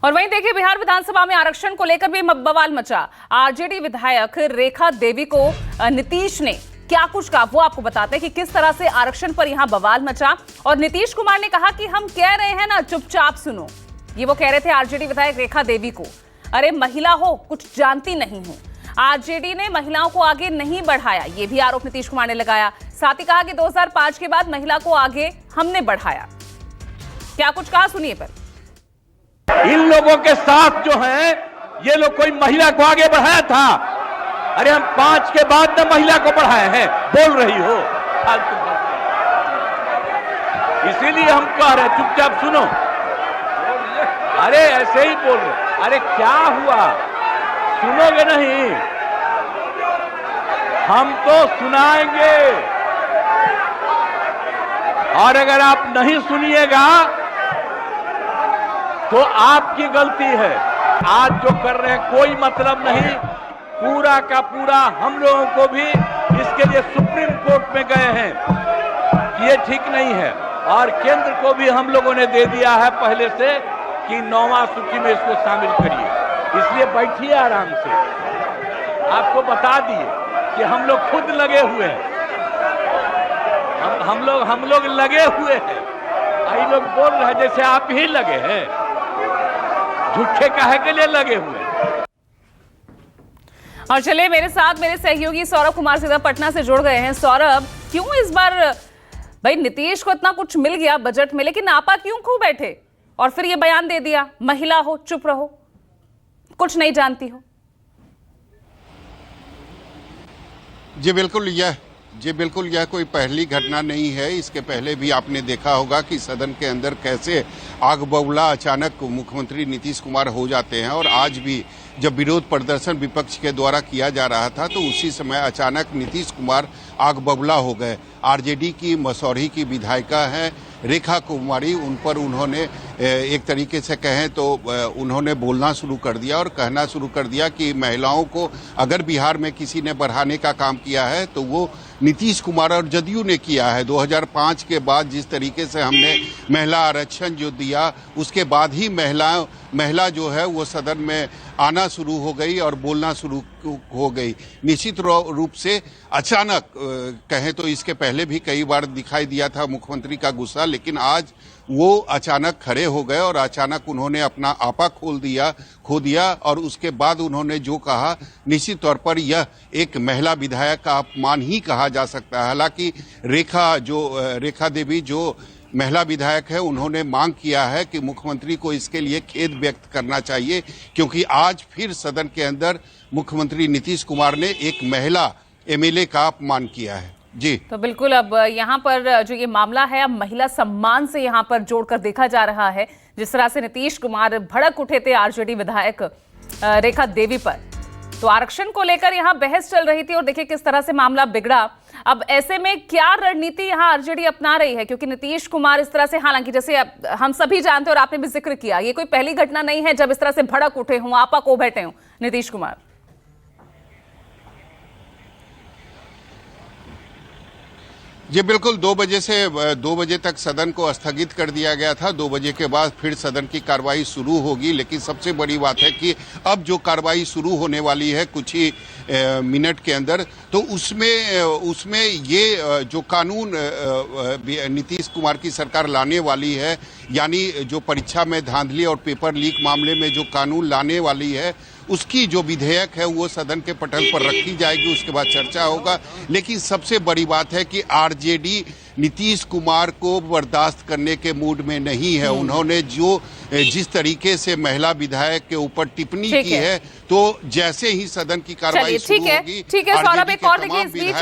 और वहीं देखिए बिहार विधानसभा में आरक्षण को लेकर भी बवाल मचा। आरजेडी विधायक रेखा देवी को नीतीश ने क्या कुछ कहा वो आपको बताते हैं कि किस तरह से आरक्षण पर यहां बवाल मचा। और नीतीश कुमार ने कहा कि हम कह रहे हैं ना, चुपचाप सुनो। ये वो कह रहे थे आरजेडी विधायक रेखा देवी को। अरे महिला हो, कुछ जानती नहीं हो। आरजेडी ने महिलाओं को आगे नहीं बढ़ाया, ये भी आरोप नीतीश कुमार ने लगाया। साथ ही कहा कि 2005 के बाद महिला को आगे हमने बढ़ाया। क्या कुछ कहा सुनिए। पर इन लोगों के साथ जो है ये लोग कोई महिला को आगे बढ़ाया था। अरे हम 5 के बाद न महिला को बढ़ाए हैं, बोल रही हो फालतू। इसीलिए हम कह रहे हैं चुपचाप सुनो। अरे ऐसे ही बोल रहे। अरे क्या हुआ, सुनोगे नहीं? हम तो सुनाएंगे, और अगर आप नहीं सुनिएगा तो आपकी गलती है। आज जो कर रहे हैं कोई मतलब नहीं। पूरा का पूरा हम लोगों को भी इसके लिए सुप्रीम कोर्ट में गए हैं, ये ठीक नहीं है। और केंद्र को भी हम लोगों ने दे दिया है पहले से कि 9वां सूची में इसको शामिल करिए। इसलिए बैठिए आराम से। आपको बता दिए कि हम लोग खुद लगे हुए हैं। हम लोग लगे हुए हैं। ये लोग बोल रहे हैं जैसे आप ही लगे हैं। झूठे काहे के लिए लगे हुए हैं? और चलिए मेरे साथ मेरे सहयोगी सौरभ कुमार सीधा पटना से जुड़ गए हैं। सौरभ, क्यों इस बार भाई नीतीश को इतना कुछ मिल गया बजट में, लेकिन आपा क्यों खूब बैठे और फिर ये बयान दे दिया, महिला हो चुप रहो, कुछ नहीं जानती हो? जी बिल्कुल यह कोई पहली घटना नहीं है। इसके पहले भी आपने देखा होगा कि सदन के अंदर कैसे आग बबूला अचानक मुख्यमंत्री नीतीश कुमार हो जाते हैं। और आज भी जब विरोध प्रदर्शन विपक्ष के द्वारा किया जा रहा था तो उसी समय अचानक नीतीश कुमार आग बबूला हो गए। आरजेडी की मसौरी की विधायिका हैं रेखा कुमारी, उन पर उन्होंने एक तरीके से कहें तो उन्होंने बोलना शुरू कर दिया और कहना शुरू कर दिया कि महिलाओं को अगर बिहार में किसी ने बढ़ाने का काम किया है तो वो नीतीश कुमार और जदयू ने किया है। 2005 के बाद जिस तरीके से हमने महिला आरक्षण जो दिया, उसके बाद ही महिला जो है वो सदन में आना शुरू हो गई और बोलना शुरू हो गई। निश्चित रूप से अचानक कहें तो इसके पहले भी कई बार दिखाई दिया था मुख्यमंत्री का गुस्सा, लेकिन आज वो अचानक खड़े हो गए और अचानक उन्होंने अपना आपा खो दिया। और उसके बाद उन्होंने जो कहा, निश्चित तौर पर यह एक महिला विधायक का अपमान ही कहा जा सकता है। हालांकि रेखा देवी जो महिला विधायक है, उन्होंने मांग किया है कि मुख्यमंत्री को इसके लिए खेद व्यक्त करना चाहिए, क्योंकि आज फिर सदन के अंदर मुख्यमंत्री नीतीश कुमार ने एक महिला एमएलए का अपमान किया है। जी तो बिल्कुल, अब यहाँ पर जो ये मामला है अब महिला सम्मान से यहाँ पर जोड़कर देखा जा रहा है। जिस तरह से नीतीश कुमार भड़क उठे थे आरजेडी विधायक रेखा देवी पर, तो आरक्षण को लेकर यहाँ बहस चल रही थी और देखिए किस तरह से मामला बिगड़ा। अब ऐसे में क्या रणनीति यहाँ आरजेडी अपना रही है, क्योंकि नीतीश कुमार इस तरह से, हालांकि जैसे हम सभी जानते हैं और आपने भी जिक्र किया, ये कोई पहली घटना नहीं है जब इस तरह से भड़क उठे हों, आपा को बैठे हों नीतीश कुमार। जी बिल्कुल, 2 बजे तक सदन को स्थगित कर दिया गया था। 2 बजे के बाद फिर सदन की कार्रवाई शुरू होगी। लेकिन सबसे बड़ी बात है कि अब जो कार्रवाई शुरू होने वाली है कुछ ही मिनट के अंदर, तो उसमें ये जो कानून नीतीश कुमार की सरकार लाने वाली है, यानी जो परीक्षा में धांधली और पेपर लीक मामले में जो कानून लाने वाली है, उसकी जो विधेयक है वो सदन के पटल पर रखी जाएगी। उसके बाद चर्चा होगा। लेकिन सबसे बड़ी बात है कि आरजेडी नीतीश कुमार को बर्दाश्त करने के मूड में नहीं है। उन्होंने जिस तरीके से महिला विधायक के ऊपर टिप्पणी की है, तो जैसे ही सदन की कार्रवाई शुरू होगी, ठीक है सौरभ, एक और देखिए इस बीच